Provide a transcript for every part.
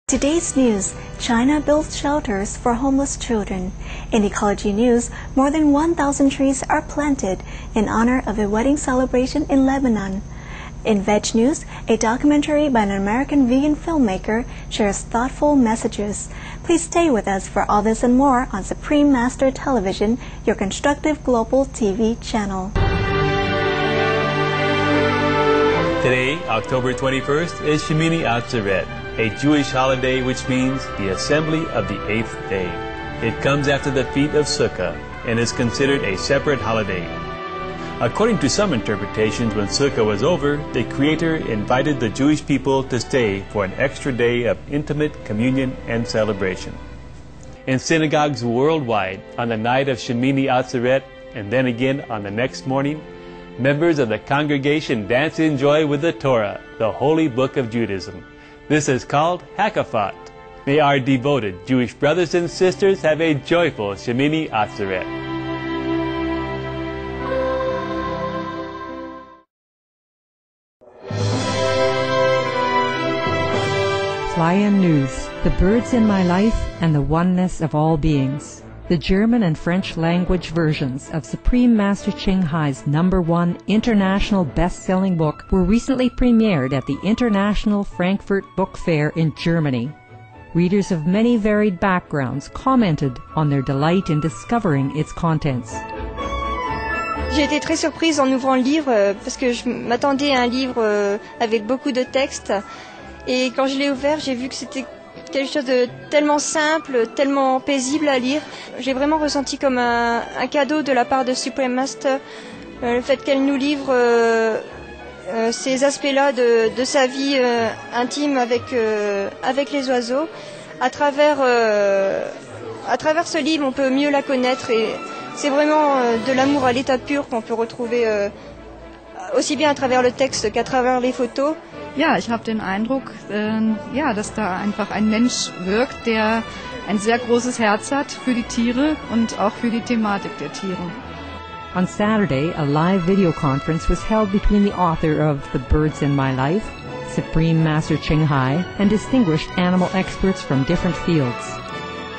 Today's news, China builds shelters for homeless children. In ecology news, more than 1,000 trees are planted in honor of a wedding celebration in Lebanon. In veg news, a documentary by an American vegan filmmaker shares thoughtful messages. Please stay with us for all this and more on Supreme Master Television, your constructive global TV channel. Today, October 21st, is Shemini Atzeret, a Jewish holiday which means the assembly of the eighth day. It comes after the feast of Sukkah and is considered a separate holiday. According to some interpretations, when Sukkah was over, the Creator invited the Jewish people to stay for an extra day of intimate communion and celebration. In synagogues worldwide, on the night of Shemini Atzeret, and then again on the next morning, members of the congregation dance in joy with the Torah, the holy book of Judaism. This is called Hakafat. May our devoted Jewish brothers and sisters have a joyful Shemini Atzeret. Fly-in news, the birds in my life and the oneness of all beings. The German and French language versions of Supreme Master Ching Hai's #1 international best-selling book were recently premiered at the International Frankfurt Book Fair in Germany. Readers of many varied backgrounds commented on their delight in discovering its contents. J'ai été très surprise en ouvrant le livre parce que je m'attendais à un livre avec beaucoup de textes. Et quand je l'ai ouvert, j'ai vu que c'était quelque chose de tellement simple, tellement paisible à lire. J'ai vraiment ressenti comme un cadeau de la part de Supreme Master, le fait qu'elle nous livre ces aspects-là de sa vie intime avec les oiseaux. À travers ce livre, on peut mieux la connaître et c'est vraiment de l'amour à l'état pur qu'on peut retrouver aussi bien à travers le texte qu'à travers les photos. Ja, ich habe den Eindruck, dass da einfach ein Mensch wirkt, der ein sehr großes Herz hat für die Tiere und auch für die Thematik der Tiere. On Saturday, a live video conference was held between the author of The Birds in My Life, Supreme Master Ching Hai, and distinguished animal experts from different fields.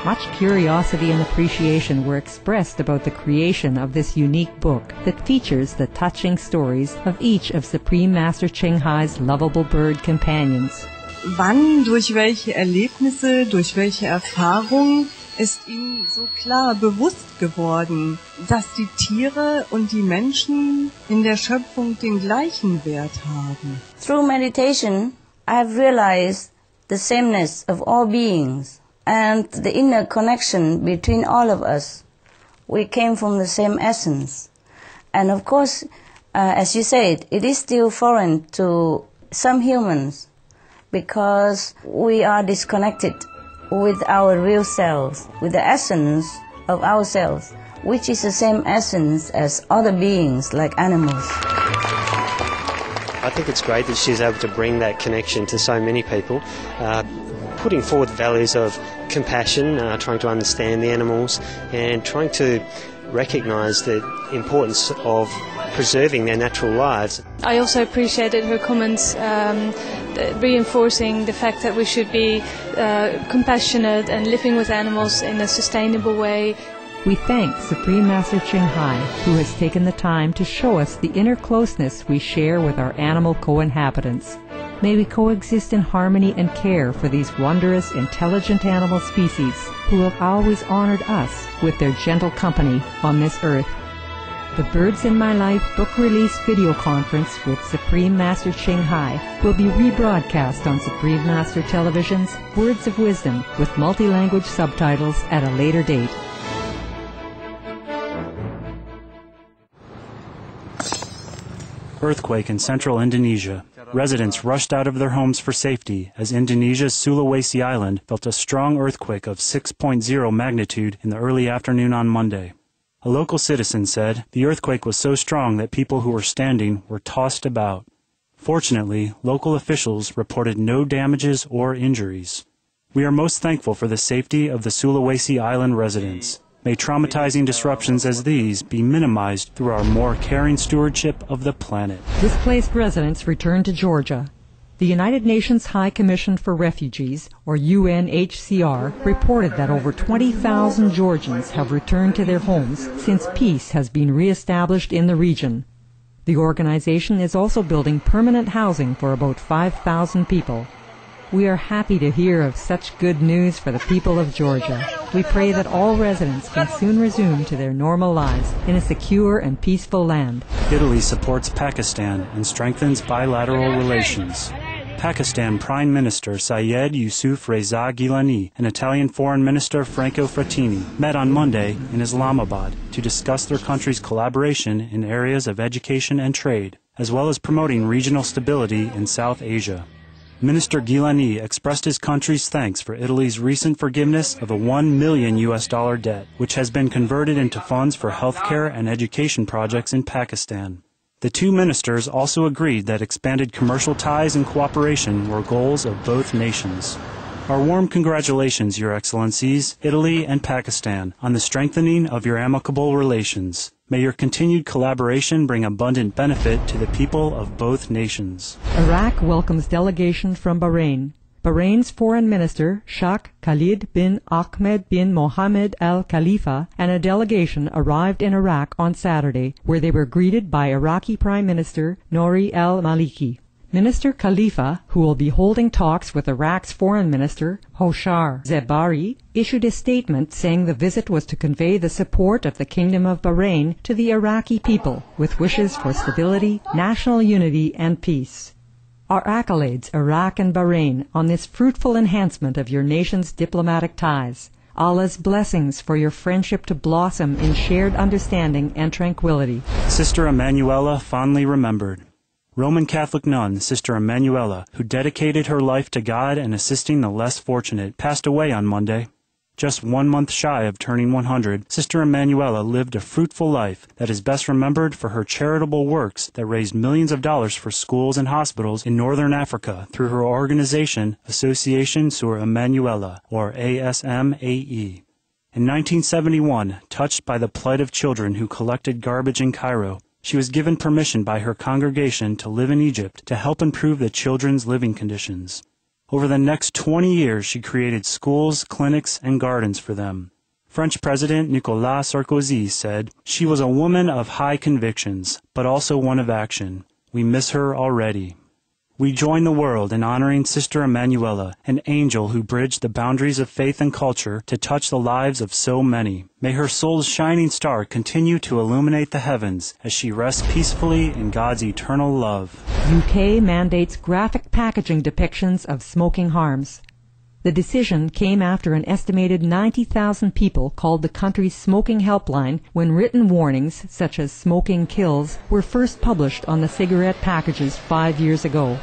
Much curiosity and appreciation were expressed about the creation of this unique book that features the touching stories of each of Supreme Master Ching Hai's lovable bird companions. Wann, durch welche Erlebnisse, durch welche Erfahrungen ist ihm so klar bewusst geworden, dass die Tiere und die Menschen in der Schöpfung den gleichen Wert haben? Through meditation, I have realized the sameness of all beings. And the inner connection between all of us. We came from the same essence. And of course, as you said, it is still foreign to some humans because we are disconnected with our real selves, with the essence of ourselves, which is the same essence as other beings like animals. I think it's great that she's able to bring that connection to so many people. Putting forward values of compassion, trying to understand the animals and trying to recognise the importance of preserving their natural lives. I also appreciated her comments reinforcing the fact that we should be compassionate and living with animals in a sustainable way. We thank Supreme Master Ching Hai, who has taken the time to show us the inner closeness we share with our animal co-inhabitants. May we coexist in harmony and care for these wondrous, intelligent animal species who have always honored us with their gentle company on this earth. The Birds in My Life book release video conference with Supreme Master Ching Hai will be rebroadcast on Supreme Master Television's Words of Wisdom with multi-language subtitles at a later date. Earthquake in central Indonesia. Residents rushed out of their homes for safety as Indonesia's Sulawesi Island felt a strong earthquake of 6.0 magnitude in the early afternoon on Monday. A local citizen said the earthquake was so strong that people who were standing were tossed about. Fortunately, local officials reported no damages or injuries. We are most thankful for the safety of the Sulawesi Island residents. May traumatizing disruptions as these be minimized through our more caring stewardship of the planet. Displaced residents returned to Georgia. The United Nations High Commission for Refugees, or UNHCR, reported that over 20,000 Georgians have returned to their homes since peace has been reestablished in the region. The organization is also building permanent housing for about 5,000 people. We are happy to hear of such good news for the people of Georgia. We pray that all residents can soon resume to their normal lives in a secure and peaceful land. Italy supports Pakistan and strengthens bilateral relations. Pakistan Prime Minister Syed Yusuf Reza Gilani and Italian Foreign Minister Franco Frattini met on Monday in Islamabad to discuss their country's collaboration in areas of education and trade, as well as promoting regional stability in South Asia. Minister Gilani expressed his country's thanks for Italy's recent forgiveness of a $1 million debt, which has been converted into funds for healthcare and education projects in Pakistan. The two ministers also agreed that expanded commercial ties and cooperation were goals of both nations. Our warm congratulations, Your Excellencies, Italy and Pakistan, on the strengthening of your amicable relations. May your continued collaboration bring abundant benefit to the people of both nations. Iraq welcomes delegation from Bahrain. Bahrain's Foreign Minister, Sheikh Khalid bin Ahmed bin Mohammed Al Khalifa, and a delegation arrived in Iraq on Saturday, where they were greeted by Iraqi Prime Minister Nouri al-Maliki. Minister Khalifa, who will be holding talks with Iraq's Foreign Minister, Hoshar Zebari, issued a statement saying the visit was to convey the support of the Kingdom of Bahrain to the Iraqi people, with wishes for stability, national unity, and peace. Our accolades, Iraq and Bahrain, on this fruitful enhancement of your nation's diplomatic ties. Allah's blessings for your friendship to blossom in shared understanding and tranquility. Sister Emanuela fondly remembered. Roman Catholic nun, Sister Emanuela, who dedicated her life to God and assisting the less fortunate, passed away on Monday. Just 1 month shy of turning 100, Sister Emanuela lived a fruitful life that is best remembered for her charitable works that raised millions of dollars for schools and hospitals in northern Africa through her organization, Association Sur Emanuela, or ASMAE. In 1971, touched by the plight of children who collected garbage in Cairo, she was given permission by her congregation to live in Egypt to help improve the children's living conditions. Over the next 20 years, she created schools, clinics, and gardens for them. French President Nicolas Sarkozy said, "She was a woman of high convictions, but also one of action. We miss her already." We join the world in honoring Sister Emanuela, an angel who bridged the boundaries of faith and culture to touch the lives of so many. May her soul's shining star continue to illuminate the heavens as she rests peacefully in God's eternal love. UK mandates graphic packaging depictions of smoking harms. The decision came after an estimated 90,000 people called the country's smoking helpline when written warnings, such as "smoking kills," were first published on the cigarette packages 5 years ago.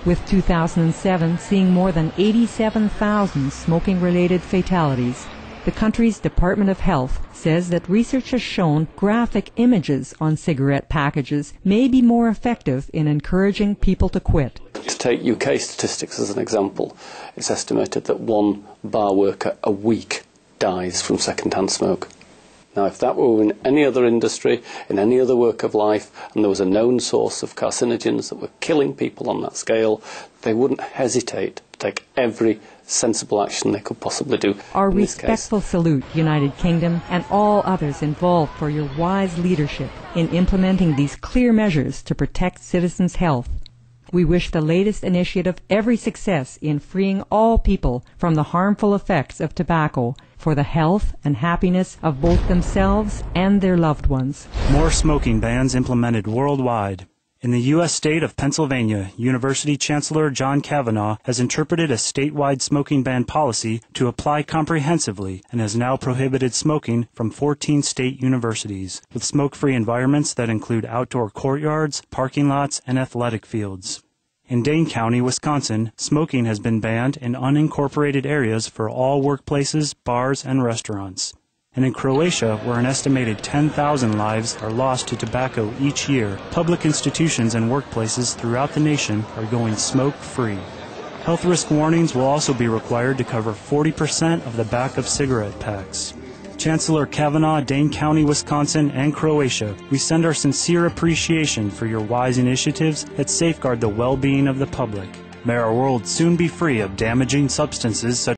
With 2007 seeing more than 87,000 smoking-related fatalities, the country's Department of Health says that research has shown graphic images on cigarette packages may be more effective in encouraging people to quit. To take UK statistics as an example, it's estimated that 1 bar worker a week dies from second-hand smoke. Now, if that were in any other industry, in any other work of life, and there was a known source of carcinogens that were killing people on that scale, they wouldn't hesitate to take every sensible action they could possibly do. Our respectful salute, United Kingdom, and all others involved for your wise leadership in implementing these clear measures to protect citizens' health. We wish the latest initiative every success in freeing all people from the harmful effects of tobacco for the health and happiness of both themselves and their loved ones. More smoking bans implemented worldwide. In the U.S. state of Pennsylvania, University Chancellor John Kavanaugh has interpreted a statewide smoking ban policy to apply comprehensively and has now prohibited smoking from 14 state universities, with smoke-free environments that include outdoor courtyards, parking lots, and athletic fields. In Dane County, Wisconsin, smoking has been banned in unincorporated areas for all workplaces, bars, and restaurants. And in Croatia, where an estimated 10,000 lives are lost to tobacco each year, public institutions and workplaces throughout the nation are going smoke-free. Health risk warnings will also be required to cover 40% of the back of cigarette packs. Chancellor Kavanaugh, Dane County, Wisconsin, and Croatia, we send our sincere appreciation for your wise initiatives that safeguard the well-being of the public. May our world soon be free of damaging substances such